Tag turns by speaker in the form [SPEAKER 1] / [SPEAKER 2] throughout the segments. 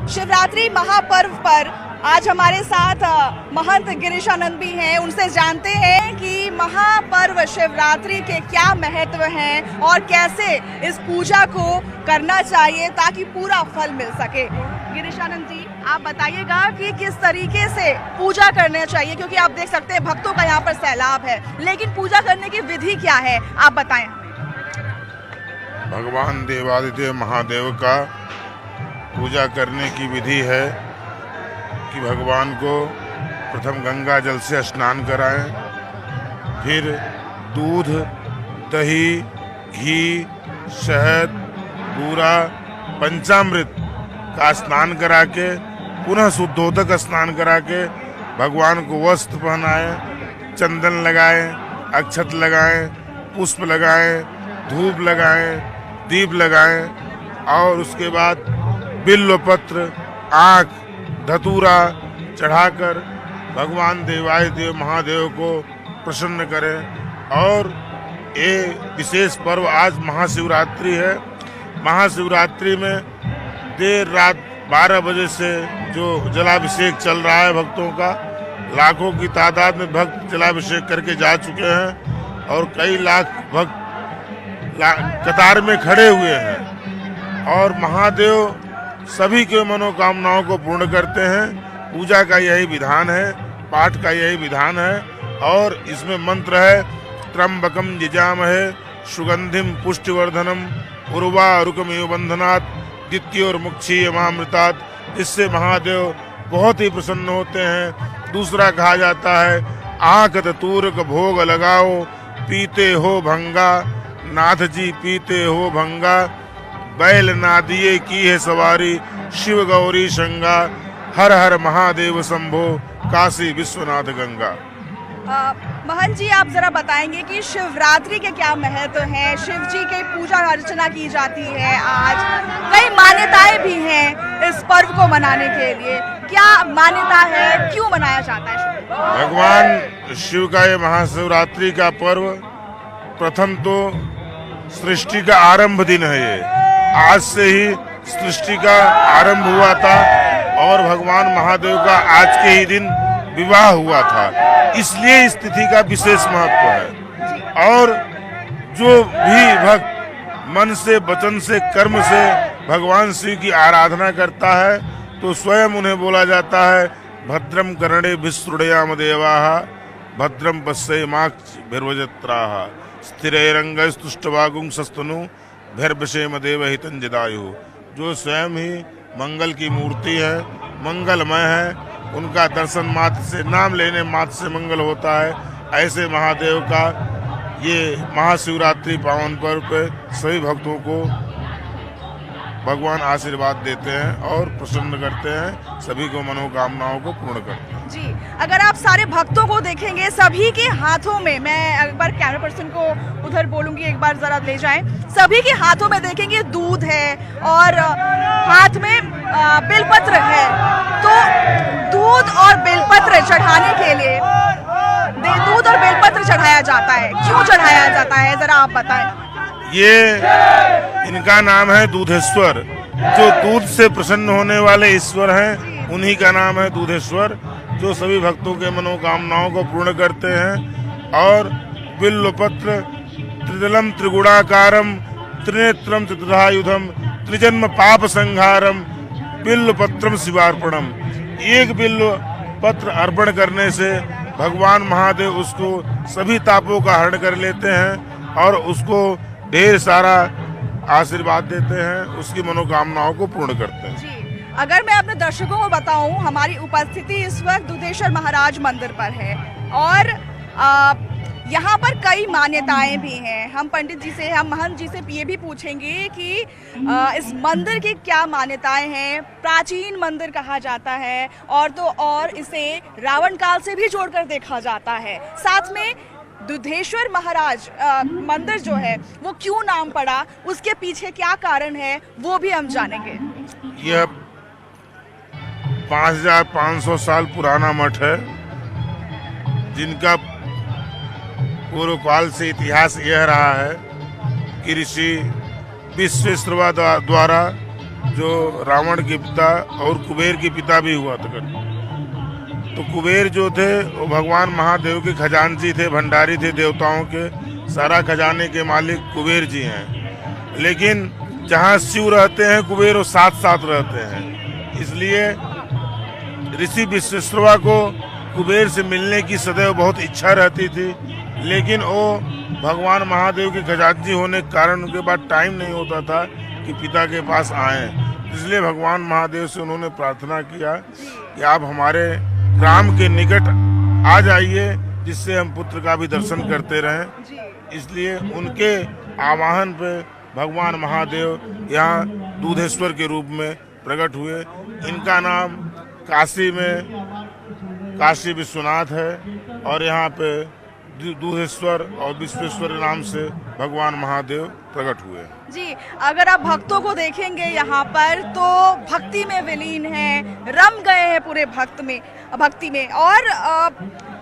[SPEAKER 1] शिवरात्रि महापर्व पर आज हमारे साथ महंत गिरीशानंद भी हैं। उनसे जानते हैं कि महापर्व शिवरात्रि के क्या महत्व हैं और कैसे इस पूजा को करना चाहिए ताकि पूरा फल मिल सके। गिरीशानंद जी, आप बताइएगा कि किस तरीके से पूजा करना चाहिए, क्योंकि आप देख सकते हैं भक्तों का यहाँ पर सैलाब है, लेकिन पूजा करने की विधि क्या है, आप बताएं।
[SPEAKER 2] भगवान देवादिदेव महादेव का पूजा करने की विधि है कि भगवान को प्रथम गंगा जल से स्नान कराएं, फिर दूध, दही, घी, शहद, बूरा, पंचामृत का स्नान करा के पुनः शुद्धोदक स्नान करा के भगवान को वस्त्र पहनाएं, चंदन लगाएं, अक्षत लगाएं, पुष्प लगाएं, धूप लगाएं, दीप लगाएं और उसके बाद बिल्व पत्र, आँख, धतूरा चढ़ाकर भगवान देवादिदेव महादेव को प्रसन्न करें। और ये विशेष पर्व आज महाशिवरात्रि है। महाशिवरात्रि में देर रात 12 बजे से जो जलाभिषेक चल रहा है भक्तों का, लाखों की तादाद में भक्त जलाभिषेक करके जा चुके हैं और कई लाख भक्त कतार में खड़े हुए हैं और महादेव सभी के मनोकामनाओं को पूर्ण करते हैं। पूजा का यही विधान है, पाठ का यही विधान है और इसमें मंत्र है त्र्यंबकम यजामहे सुगंधिम पुष्टिवर्धनम उर्वारुकमिव बंधनात् द्वितीयोर्मुक्षीयमामृतात्। इससे महादेव बहुत ही प्रसन्न होते हैं। दूसरा कहा जाता है आँख धतूरक भोग लगाओ, पीते हो भंगा, नाथ जी पीते हो भंगा, बैल नादिये की है सवारी, शिव गौरी शंगा, हर हर महादेव शंभो, काशी विश्वनाथ गंगा।
[SPEAKER 1] महंत जी, आप जरा बताएंगे कि शिवरात्रि के क्या महत्व हैं? शिव जी की पूजा अर्चना की जाती है, आज कई मान्यताएं भी हैं इस पर्व को मनाने के लिए। क्या मान्यता है, क्यों मनाया जाता है?
[SPEAKER 2] भगवान शिव का ये महाशिवरात्रि का पर्व प्रथम तो सृष्टि का आरंभ दिन है। ये आज से ही सृष्टि का आरंभ हुआ था और भगवान महादेव का आज के ही दिन विवाह हुआ था, इसलिए इस तिथि का विशेष महत्व है। और जो भी भक्त मन से, वचन से, कर्म से भगवान शिव की आराधना करता है तो स्वयं उन्हें बोला जाता है भद्रम कर्णे विसृणयाम देवाः, भद्रम पश्येमाक्षभिर्यजत्राः, स्थिरैरंगैस्तुष्टवागुं सस्तनु भैर्वशेम देवहितं जदायुः। जो स्वयं ही मंगल की मूर्ति है, मंगलमय है, उनका दर्शन मात्र से, नाम लेने मात्र से मंगल होता है। ऐसे महादेव का ये महाशिवरात्रि पावन पर्व पे सभी भक्तों को भगवान आशीर्वाद देते हैं और प्रसन्न करते हैं, सभी को मनोकामनाओं को पूर्ण करते हैं।
[SPEAKER 1] जी, अगर आप सारे भक्तों को देखेंगे, सभी के हाथों में, मैं एक बार कैमरा पर्सन को उधर बोलूंगी, एक बार जरा ले जाएं, सभी के हाथों में देखेंगे दूध है और हाथ में बेलपत्र है। तो दूध और बेलपत्र चढ़ाने के लिए दूध और बेलपत्र चढ़ाया जाता है, क्यों चढ़ाया जाता है, जरा आप बताएं।
[SPEAKER 2] ये इनका नाम है दूधेश्वर। जो दूध से प्रसन्न होने वाले ईश्वर हैं, उन्हीं का नाम है दूधेश्वर, जो सभी भक्तों के मनोकामनाओं को पूर्ण करते हैं। और बिल्वपत्र त्रिदलम त्रिगुणाकारम त्रिनेत्रम त्रिधायुधम त्रिजन्म पाप संहारम बिल्वपत्रम शिवार्पणम। एक बिल्व पत्र अर्पण करने से भगवान महादेव उसको सभी तापों का हरण कर लेते हैं और उसको ढेर सारा आशीर्वाद देते हैं, उसकी मनोकामनाओं को पूर्ण करते हैं।
[SPEAKER 1] जी, अगर मैं अपने दर्शकों को बताऊं, हमारी उपस्थिति इस वक्त दुधेश्वर महाराज मंदिर पर है और यहाँ पर कई मान्यताएं भी हैं। हम पंडित जी से, हम महंत जी से ये भी पूछेंगे कि इस मंदिर की क्या मान्यताएं हैं। प्राचीन मंदिर कहा जाता है और तो और इसे रावण काल से भी जोड़कर देखा जाता है। साथ में दुधेश्वर महाराज मंदिर जो है वो क्यों नाम पड़ा, उसके पीछे क्या कारण है, वो भी हम जानेंगे।
[SPEAKER 2] यह 5500 साल पुराना मठ है, जिनका पूर्व काल से इतिहास यह रहा है कि ऋषि विश्वेश्वर द्वारा जो रावण के पिता और कुबेर के पिता भी हुआ था। तो कुबेर जो थे वो भगवान महादेव के खजांची थे, भंडारी थे देवताओं के, सारा खजाने के मालिक कुबेर जी हैं। लेकिन जहाँ शिव रहते हैं कुबेर वो साथ साथ रहते हैं। इसलिए ऋषि विश्वेश्वरवा को कुबेर से मिलने की सदैव बहुत इच्छा रहती थी, लेकिन वो भगवान महादेव के खजांची होने के कारण उनके पास टाइम नहीं होता था कि पिता के पास आए। इसलिए भगवान महादेव से उन्होंने प्रार्थना किया कि आप हमारे ग्राम के निकट आ जाइए, जिससे हम पुत्र का भी दर्शन करते रहें। इसलिए उनके आवाहन पे भगवान महादेव यहाँ दूधेश्वर के रूप में प्रकट हुए। इनका नाम काशी में काशी विश्वनाथ है और यहाँ पे दूधेश्वर और विश्वेश्वर नाम से भगवान महादेव प्रकट हुए।
[SPEAKER 1] जी, अगर आप भक्तों को देखेंगे यहाँ पर तो भक्ति में विलीन है, रम गए हैं पूरे भक्ति में और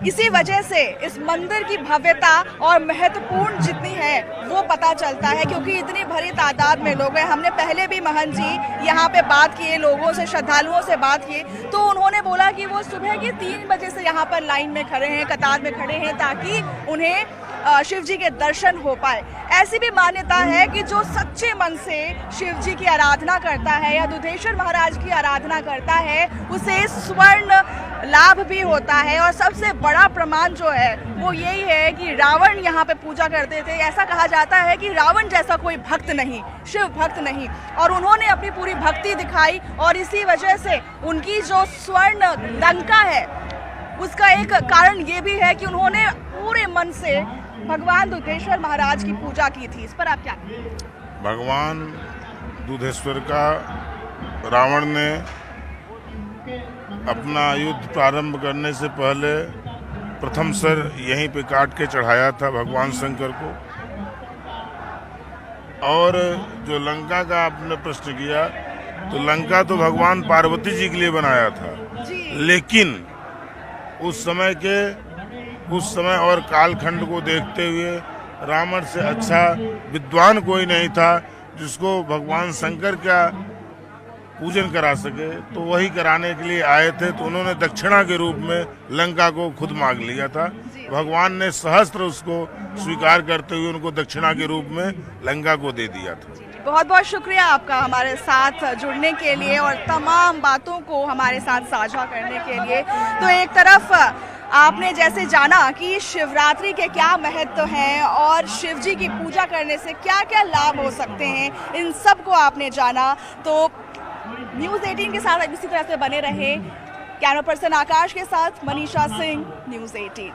[SPEAKER 1] इसी वजह से इस मंदिर की भव्यता और महत्वपूर्ण जितनी है वो पता चलता है, क्योंकि इतनी भरी तादाद में लोग हैं। हमने पहले भी महंत जी यहाँ पे बात किए, लोगों से, श्रद्धालुओं से बात किए, तो उन्होंने बोला कि वो सुबह के 3 बजे से यहाँ पर लाइन में खड़े हैं, कतार में खड़े हैं, ताकि उन्हें शिव जी के दर्शन हो पाए। ऐसी भी मान्यता है कि जो सच्चे मन से शिव जी की आराधना करता है या दुधेश्वर महाराज की आराधना करता है उसे स्वर्ण लाभ भी होता है। और सबसे बड़ा प्रमाण जो है वो यही है कि रावण यहाँ पे पूजा करते थे। ऐसा कहा जाता है कि रावण जैसा कोई भक्त नहीं, शिव भक्त नहीं, और उन्होंने अपनी पूरी भक्ति दिखाई और इसी वजह से उनकी जो स्वर्ण लंका है उसका एक कारण ये भी है कि उन्होंने पूरे मन से भगवान दुधेश्वर महाराज की पूजा की थी। इस पर आप क्या कहेंगे?
[SPEAKER 2] भगवान दुधेश्वर का रावण ने अपना युद्ध प्रारंभ करने से पहले प्रथम सर यहीं पे काट के चढ़ाया था भगवान शंकर को। और जो लंका का आपने प्रश्न किया, तो लंका तो भगवान पार्वती जी के लिए बनाया था, लेकिन उस समय और कालखंड को देखते हुए रावण से अच्छा विद्वान कोई नहीं था जिसको भगवान शंकर का पूजन करा सके। तो वही कराने के लिए आए थे, तो उन्होंने दक्षिणा के रूप में लंका को खुद मांग लिया था। भगवान ने सहस्त्र उसको स्वीकार करते हुए उनको दक्षिणा के रूप में लंका को दे दिया था।
[SPEAKER 1] बहुत बहुत शुक्रिया आपका हमारे साथ जुड़ने के लिए और तमाम बातों को हमारे साथ साझा करने के लिए। तो एक तरफ आपने जैसे जाना कि शिवरात्रि के क्या महत्व हैं और शिव जी की पूजा करने से क्या क्या लाभ हो सकते हैं, इन सब को आपने जाना। तो न्यूज़ 18 के साथ इसी तरह से बने रहे। कैमरा पर्सन आकाश के साथ मनीषा सिंह, न्यूज़ 18।